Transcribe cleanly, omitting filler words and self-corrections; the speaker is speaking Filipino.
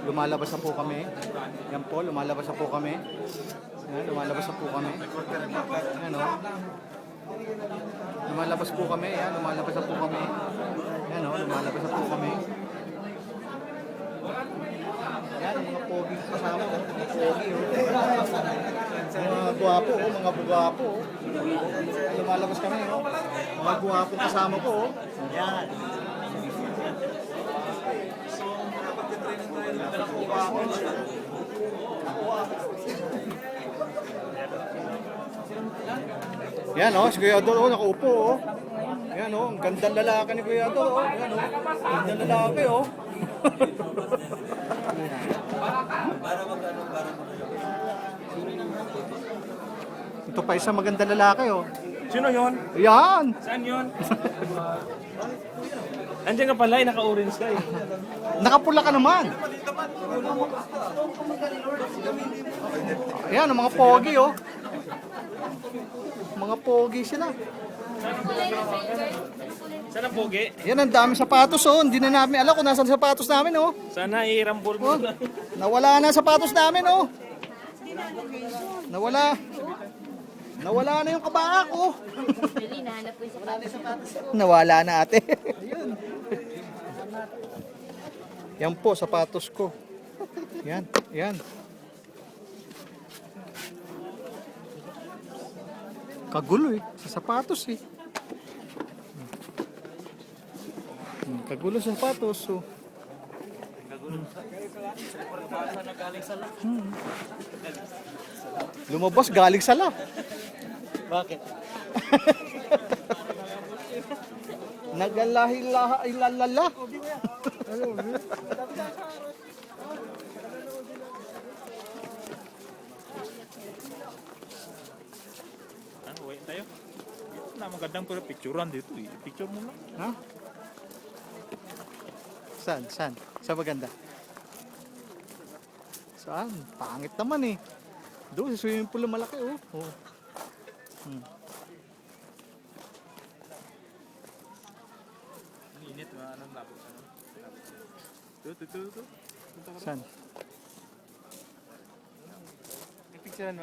lumalabas na po kami. Yan po, lumalabas na po kami. Yan, lumalabas na po kami. Yan o. Lumalabas po kami. Yan, lumalabas na po kami. Yan o, lumalabas na po kami. Yan, ang mga pogi kasama ko. Mga pogi o. Mga guwapo o, mga buwapo o. Lumalabas kami o. Mga guwapo kasama ko o. Yan. Yan o, si Kuya Adol o, nakaupo o. Yan o, ang gandang lalaki ni Kuya Adol o. Yan o, gandang lalaki o. Ito pa isang magandang lalaki o. Sino yon? Yan! Saan yon? Andiyan ka pala, naka-orange ka eh. Nakapula ka naman. Ayan, ang mga pogi oh. Mga pogi sila. Saan ang pogi? Yan, ang dami sapatos oh. Hindi na namin alam kung nasaan sapatos namin oh. Sana i-rambol mo Oh, na. nawala na sapatos namin oh. Nawala. Nawala na yung kabaka ko. Dali, nahanap ko yung sapatos ko. Nawala na ate. Yan po, sapatos ko. Yan, yan. Kagulo eh, sa sapatos eh. Kagulo sa sapatos. So. Lumabas galing sala. Bakit? Nagalahi-laha ilalala. Ano, wait tayo? Wala magandang pero picturean dito eh. Picture mo lang. Ha? Saan? Saan? Saan maganda? Saan? Pangit naman eh. Doon sa swimming pool na malaki oh. Oh. Ang init, ano labot. Ito. Saan? Picturean mo.